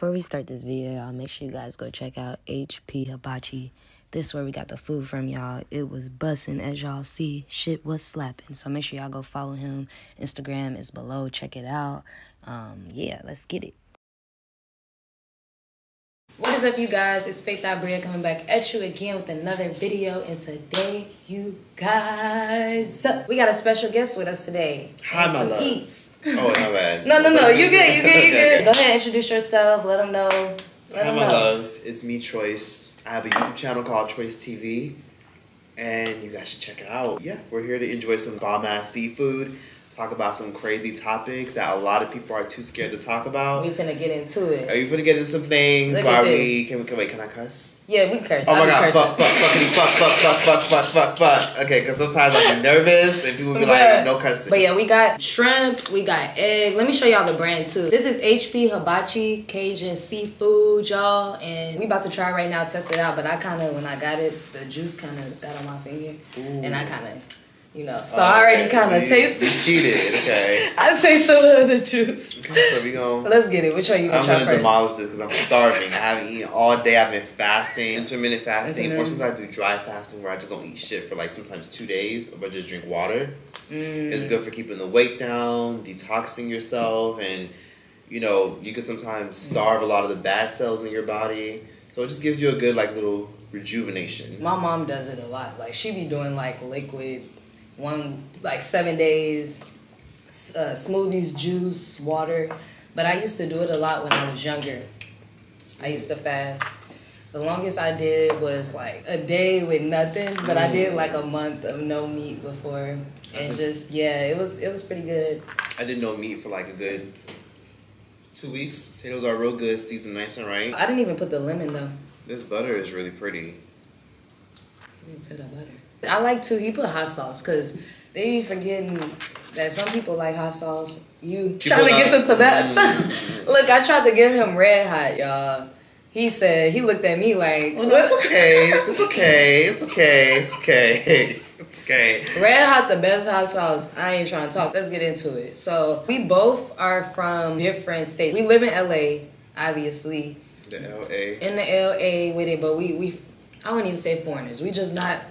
Before we start this video, y'all, make sure you guys go check out HP Hibachi. This is where we got the food from, y'all. It was bussin', as y'all see. Shit was slapping. So make sure y'all go follow him. Instagram is below. Check it out. Yeah, let's get it. What is up, you guys? It's Faith Bria coming back at you again with another video. And today, you guys, we got a special guest with us today. Hi, my love. Peeps. Oh, my bad. No. You good. Go ahead and introduce yourself. Let them know. Hi, my loves. It's me, Troyce. I have a YouTube channel called TROYCETV, and you guys should check it out. Yeah, we're here to enjoy some bomb-ass seafood, talk about some crazy topics that a lot of people are too scared to talk about. We finna get into it. Are you finna get into some things? Can I cuss? Yeah, we can curse. Oh my god, fuck. Okay, because sometimes I'll be nervous and people be like, no cussing. But yeah, we got shrimp, we got egg. Let me show y'all the brand too. This is HP Hibachi Cajun Seafood, y'all. And we about to try right now, test it out. But I kind of, when I got it, the juice kind of got on my finger. Ooh. And I kind of, you know, so I already kind of tasted. You cheated, okay. I taste a little of the juice. Okay, so we gonna. Let's get it. Which one you gonna try first? I'm gonna demolish this because I'm starving. I haven't eaten all day. I've been fasting, intermittent fasting, or sometimes I do dry fasting where I just don't eat shit for like sometimes 2 days, but just drink water. It's good for keeping the weight down, detoxing yourself, and you know you can sometimes starve a lot of the bad cells in your body. So it just gives you a good like little rejuvenation. My mom does it a lot. Like she be doing like liquid. 7 days, smoothies, juice, water. But I used to do it a lot when I was younger. I used to fast. The longest I did was like a day with nothing, but I did like a month of no meat before. And it was pretty good. I did no meat for like a good 2 weeks. Potatoes are real good, seasoned nice and right. I didn't even put the lemon though. This butter is really pretty. I didn't put the butter. I like to, he put hot sauce, because they be forgetting that some people like hot sauce. You trying to get the Tibet. Look, I tried to give him red hot, y'all. He said, he looked at me like, oh, no, it's okay. It's okay. It's okay. It's okay. It's okay. Red hot, the best hot sauce. I ain't trying to talk. Let's get into it. So, we both are from different states. We live in LA, obviously. The LA. In the LA with it, but we I wouldn't even say foreigners. We just not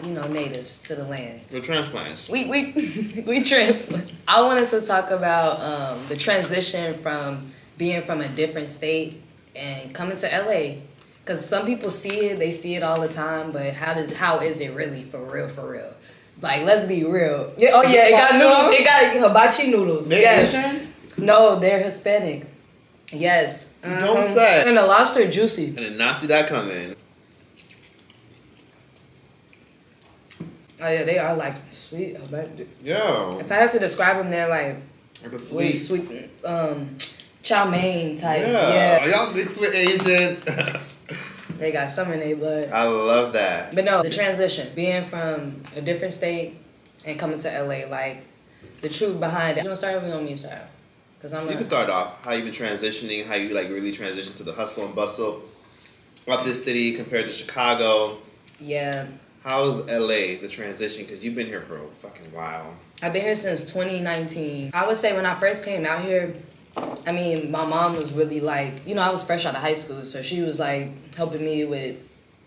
you know, natives to the land. We're transplants. We transplant. I wanted to talk about the transition from being from a different state and coming to LA. Because some people see it, they see it all the time, but how is it really for real? Like, let's be real. Yeah, oh yeah, it got noodles. It got hibachi noodles. Yes. No, they're Hispanic. Yes. You don't say. And the lobster juicy. And then not see that coming. Oh yeah, they are like sweet. Yeah. If I had to describe them, they're like a sweet, chow mein type. Yeah. Are y'all mixed with Asian? They got some in their blood. I love that. But no, the transition, being from a different state and coming to LA, like the truth behind it. You want to start with me on me style? You can start off how you've been transitioning, how you like really transitioned to the hustle and bustle of this city compared to Chicago. Yeah. How's LA, the transition? Because you've been here for a fucking while. I've been here since 2019. I would say when I first came out here, I mean, my mom was really like, you know, I was fresh out of high school, so she was like helping me with,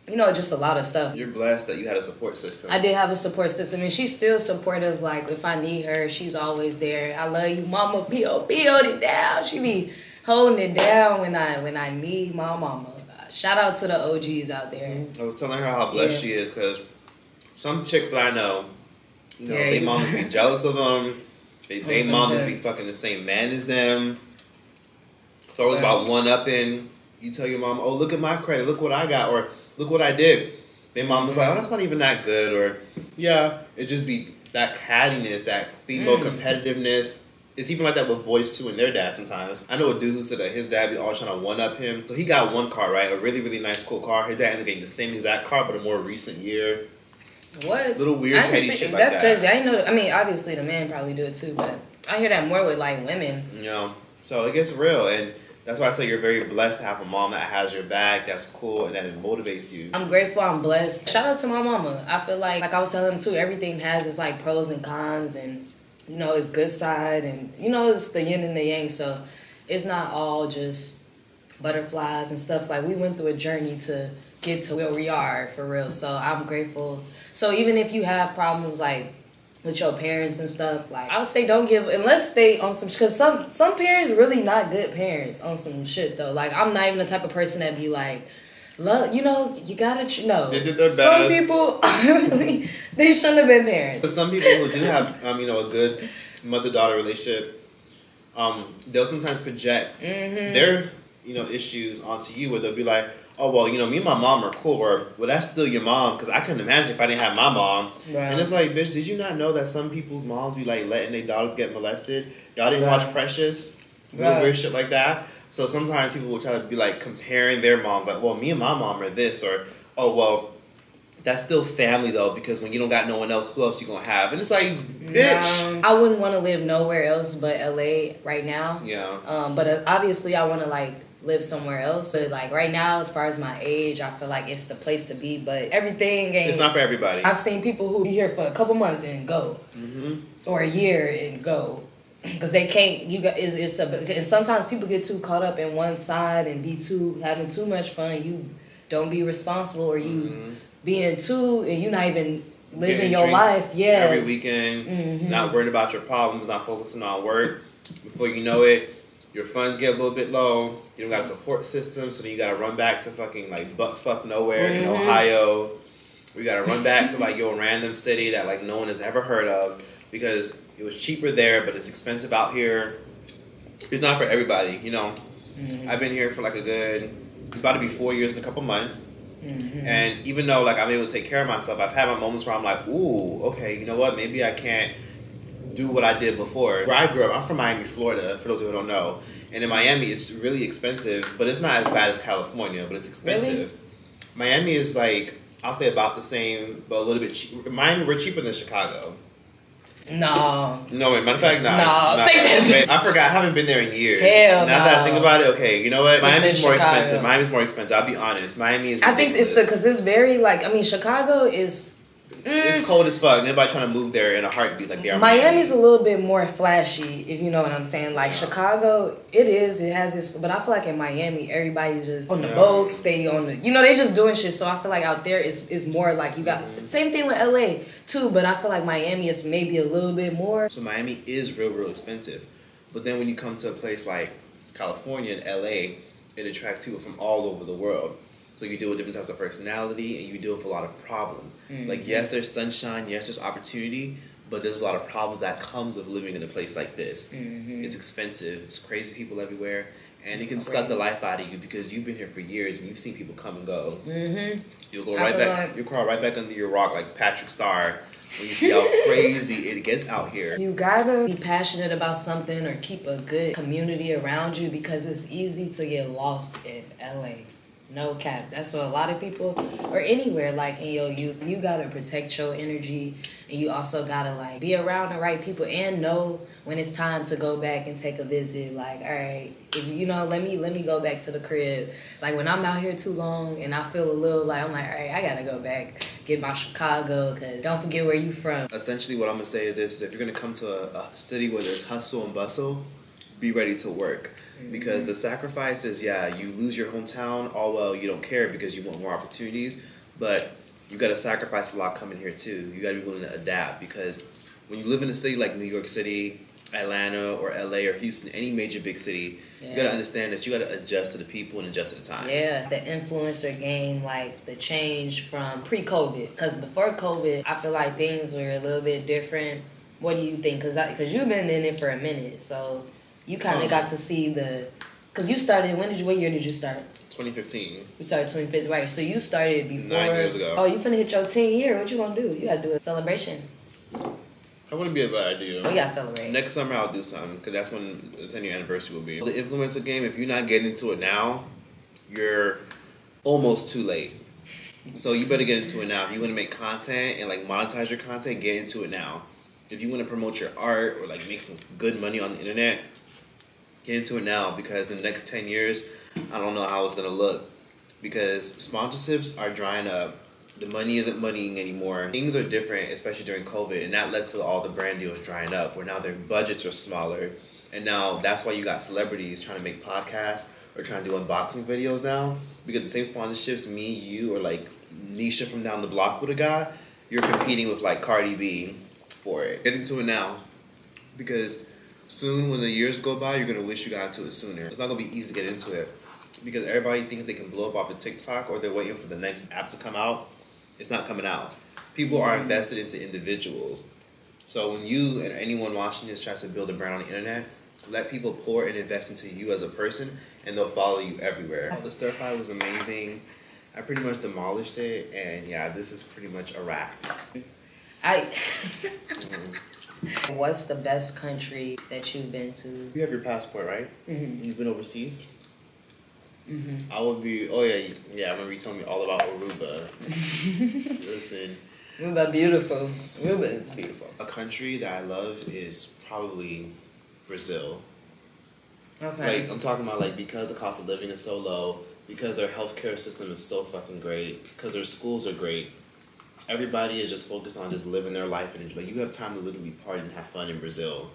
you know, just a lot of stuff. You're blessed that you had a support system. I did have a support system, and she's still supportive. Like, if I need her, she's always there. I love you, mama. P.O. hold it down. She be holding it down when I need my mama. Shout out to the OGs out there. I was telling her how blessed she is, because some chicks that I know, you know, they moms be jealous of them. They moms be fucking the same man as them. It's always about one-upping. You tell your mom, oh, look at my credit. Look what I got. Or look what I did. Their mom was like, oh, that's not even that good. Or, yeah, it just be that cattiness, that female competitiveness. It's even like that with boys too and their dad sometimes. I know a dude who said that his dad be always trying to one-up him. So he got one car, right? A really, really nice, cool car. His dad ended up getting the same exact car, but a more recent year. What? Little weird, petty shit like that. That's crazy. I didn't know. I mean, obviously the men probably do it too, but I hear that more with like women. You know, so it gets real, and that's why I say you're very blessed to have a mom that has your back, that's cool, and that it motivates you. I'm grateful, I'm blessed. Shout out to my mama. I feel like I was telling them too, everything has its like pros and cons, and you know, it's good side, and you know, it's the yin and the yang, so it's not all just butterflies and stuff. Like, we went through a journey to get to where we are, for real. So I'm grateful. So even if you have problems, like, with your parents and stuff, like, I would say don't give, unless they on some, because some parents really not good parents on some shit, though. Like, I'm not even the type of person that be like, love, you know, you gotta know. They did their best. Some people, really, they shouldn't have been parents. But some people who do have, you know, a good mother-daughter relationship, they'll sometimes project their, you know, issues onto you, where they'll be like, oh, well, you know, me and my mom are cool, or, well, that's still your mom, because I couldn't imagine if I didn't have my mom. Right. And it's like, bitch, did you not know that some people's moms be, like, letting their daughters get molested? Y'all didn't watch Precious? Little weird shit like that? So sometimes people will try to be, like, comparing their moms, like, well, me and my mom are this, or, oh, well, that's still family, though, because when you don't got no one else, who else you gonna have? And it's like, bitch. I wouldn't want to live nowhere else but LA right now. Yeah. But obviously I want to, like, live somewhere else. But, like, right now, as far as my age, I feel like it's the place to be. But everything ain't... It's not for everybody. I've seen people who be here for a couple months and go. Or a year and go. Because they can't... And sometimes people get too caught up in one side and having too much fun. You don't be responsible, or you being too... And you not even living your life. Yeah. Every weekend. Not worried about your problems. Not focusing on work. Before you know it, your funds get a little bit low. You don't got a support system, so then you got to run back to fucking, like, butt-fuck nowhere in Ohio. We got to run back to, like, your random city that, like, no one has ever heard of, because it was cheaper there, but it's expensive out here. It's not for everybody, you know. I've been here for, like, it's about to be 4 years in a couple months. And even though, like, I'm able to take care of myself, I've had my moments where I'm like, ooh, okay, you know what? Maybe I can't do what I did before. Where I grew up, I'm from Miami, Florida, for those who don't know. And in Miami, it's really expensive, but it's not as bad as California, but it's expensive. Really? Miami is, like, I'll say about the same, but a little bit cheaper. Miami, we're cheaper than Chicago. No. No, matter of fact, no. Take that. I forgot. I haven't been there in years. Hell now that I think about it, okay, you know what? Miami's more Chicago. expensive. Miami's more expensive. I'll be honest. Miami is ridiculous. I think it's because it's very, like, I mean, Chicago is... It's cold as fuck. Nobody trying to move there in a heartbeat like they are. Miami's a little bit more flashy, if you know what I'm saying. Like, Chicago, it has this, but I feel like in Miami, everybody just on the boats, stay on the, you know, they just doing shit. So I feel like out there it's more like you got, same thing with LA too, but I feel like Miami is maybe a little bit more. So Miami is real expensive. But then when you come to a place like California and LA, it attracts people from all over the world. So you deal with different types of personality, and you deal with a lot of problems. Like, yes, there's sunshine, yes, there's opportunity, but there's a lot of problems that comes with living in a place like this. It's expensive, it's crazy people everywhere, and it can suck the life out of you because you've been here for years and you've seen people come and go. You'll go right back, you'll crawl right back under your rock like Patrick Starr when you see how crazy it gets out here. You gotta be passionate about something or keep a good community around you, because it's easy to get lost in LA. No cap. That's what a lot of people, or anywhere, like, in your youth, you gotta protect your energy, and you also gotta, like, be around the right people and know when it's time to go back and take a visit. Like, all right, if, you know, let me go back to the crib. Like, when I'm out here too long and I feel a little like, I'm like, all right, I gotta go back, get my Chicago, because don't forget where you from. Essentially what I'm gonna say is this: if you're gonna come to a city where there's hustle and bustle, be ready to work. Because the sacrifice is, yeah, you lose your hometown, all well, you don't care because you want more opportunities, but you got to sacrifice a lot coming here too. You got to be willing to adapt, because when you live in a city like New York City, Atlanta, or LA, or Houston, any major big city, you got to understand that you got to adjust to the people and adjust to the times. Yeah, the influencer game, like the change from pre-COVID, because before COVID, I feel like things were a little bit different. What do you think? Because you've been in it for a minute, so... You kind of got to see because you started, what year did you start? 2015. You started 2015, right? So you started before. 9 years ago. Oh, you finna hit your 10th year. What you gonna do? You gotta do a celebration. That wouldn't be a bad idea. We gotta celebrate. Next summer I'll do something, because that's when the 10-year anniversary will be. The influencer game, if you're not getting into it now, you're almost too late. So you better get into it now. If you want to make content and, like, monetize your content, get into it now. If you want to promote your art or, like, make some good money on the internet, get into it now, because in the next 10 years, I don't know how it's going to look, because sponsorships are drying up. The money isn't moneying anymore. Things are different, especially during COVID, and that led to all the brand deals drying up, where now their budgets are smaller, and now that's why you got celebrities trying to make podcasts are trying to do unboxing videos now. Because the same sponsorships, me, you, or like Nisha from down the block with a guy, you're competing with like Cardi B for it. Get into it now. Because soon, when the years go by, you're going to wish you got into it sooner. It's not going to be easy to get into it. Because everybody thinks they can blow up off of TikTok, or they're waiting for the next app to come out. It's not coming out. People are invested into individuals. So when you and anyone watching this tries to build a brand on the internet, let people pour and invest into you as a person, and they'll follow you everywhere. The stir fry was amazing. I pretty much demolished it, and yeah, this is pretty much a wrap. What's the best country that you've been to? You have your passport, right? You've been overseas? I would be, I remember you telling me all about Aruba. Listen. Aruba, beautiful. Aruba is beautiful. A country that I love is probably Brazil. Okay. Like, I'm talking about, like, because the cost of living is so low, because their healthcare system is so fucking great, because their schools are great. Everybody is just focused on just living their life, and like, you have time to literally party and have fun in Brazil.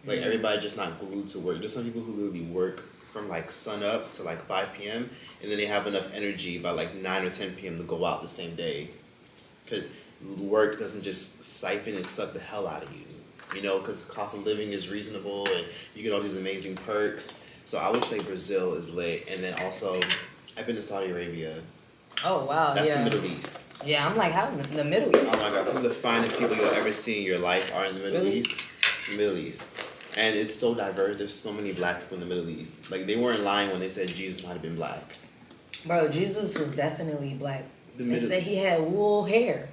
Like, everybody just not glued to work. There's some people who literally work from like sun up to like 5 p.m. and then they have enough energy by like 9 or 10 p.m. to go out the same day. Because work doesn't just siphon and suck the hell out of you. You know, because the cost of living is reasonable and you get all these amazing perks. So I would say Brazil is lit. And then also, I've been to Saudi Arabia. Oh, wow. That's the Middle East. Yeah, I'm like, how's the Middle East? Oh my God, some of the finest people you'll ever see in your life are in the Middle East. Middle East. And it's so diverse. There's so many black people in the Middle East. Like, they weren't lying when they said Jesus might have been black. Bro, Jesus was definitely black. They said East. He had wool hair.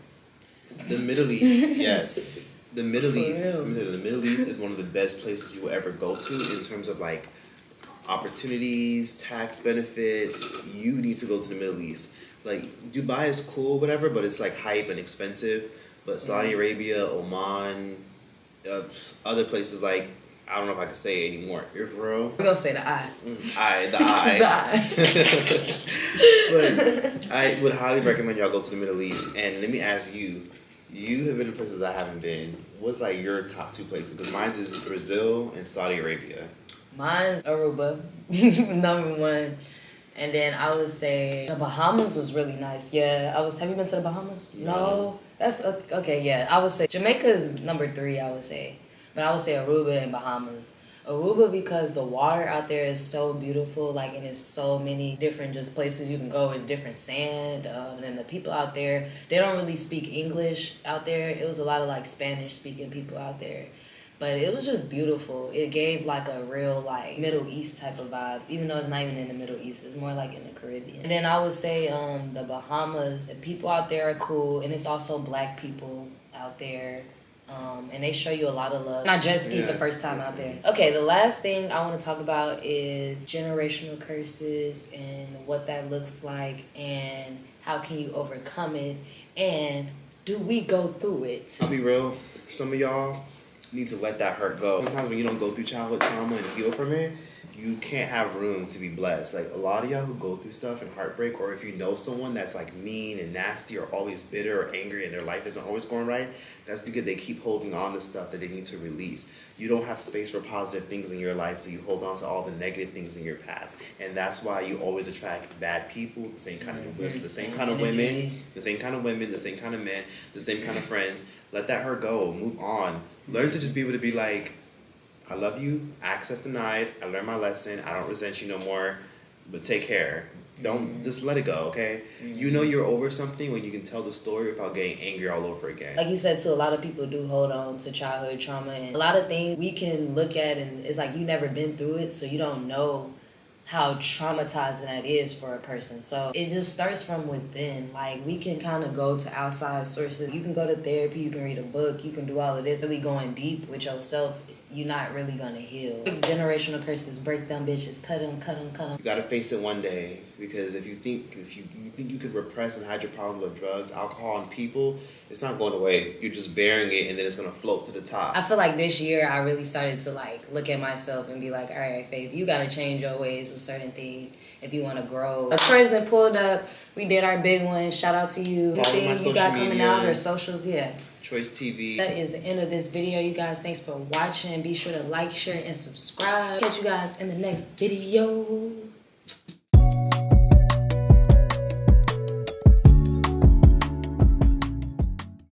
The Middle East, yes. The Middle East. Let me tell you, the Middle East is one of the best places you will ever go to in terms of, like, opportunities, tax benefits. You need to go to the Middle East. Like, Dubai is cool, whatever, but it's, like, hype and expensive. But Saudi Arabia, Oman, other places like, I don't know if I can say it anymore. You're for real? We're going to say the I. The I. But I would highly recommend y'all go to the Middle East. And let me ask you, you have been to places I haven't been. What's like your top 2 places? Because mine is Brazil and Saudi Arabia. Mine's Aruba, number 1. And then I would say the Bahamas was really nice. Yeah, have you been to the Bahamas? No. That's, okay, yeah. I would say Jamaica is number 3, I would say. But I would say Aruba and Bahamas. Aruba because the water out there is so beautiful, like, and there's so many different just places you can go. There's different sand, and then the people out there, they don't really speak English out there. It was a lot of like Spanish speaking people out there. But it was just beautiful. It gave like a real like Middle East type of vibes, even though it's not even in the Middle East. It's more like in the Caribbean. And then I would say the Bahamas. The people out there are cool, and it's also black people out there. And they show you a lot of love. Not just ski the first time out there. Okay, the last thing I want to talk about is generational curses and what that looks like and how can you overcome it and do we go through it? I'll be real. Some of y'all need to let that hurt go. Sometimes when you don't go through childhood trauma and heal from it, you can't have room to be blessed. Like, a lot of y'all who go through stuff and heartbreak, or if you know someone that's like mean and nasty or always bitter or angry and their life isn't always going right, that's because they keep holding on to stuff that they need to release. You don't have space for positive things in your life, so you hold on to all the negative things in your past. And that's why you always attract bad people, the same kind of the same kind of women, the same kind of women, the same kind of men, the same kind of friends. Let that hurt go. Move on. Learn to just be able to be like, I love you, access denied, I learned my lesson, I don't resent you no more, but take care. Don't, just let it go, okay? You know you're over something when you can tell the story without getting angry all over again. Like you said too, a lot of people do hold on to childhood trauma, and a lot of things we can look at and it's like you never been through it, so you don't know how traumatizing that is for a person. So it just starts from within. Like, we can kind of go to outside sources. You can go to therapy, you can read a book, you can do all of this. Really going deep with yourself, you're not really gonna heal. Generational curses, break them bitches, cut them, cut them, cut them. You gotta face it one day, because if you think, you could repress and hide your problem with drugs, alcohol, and people, it's not going away. You're just bearing it, and then it's gonna float to the top. I feel like this year I really started to like look at myself and be like, all right, Faith, you gotta change your ways with certain things if you wanna grow. Troy's then pulled up. We did our big one. Shout out to you. Follow my social you got coming medias. out or socials, yeah. TROYCETV. That is the end of this video, you guys. Thanks for watching. Be sure to like, share, and subscribe. Catch you guys in the next video.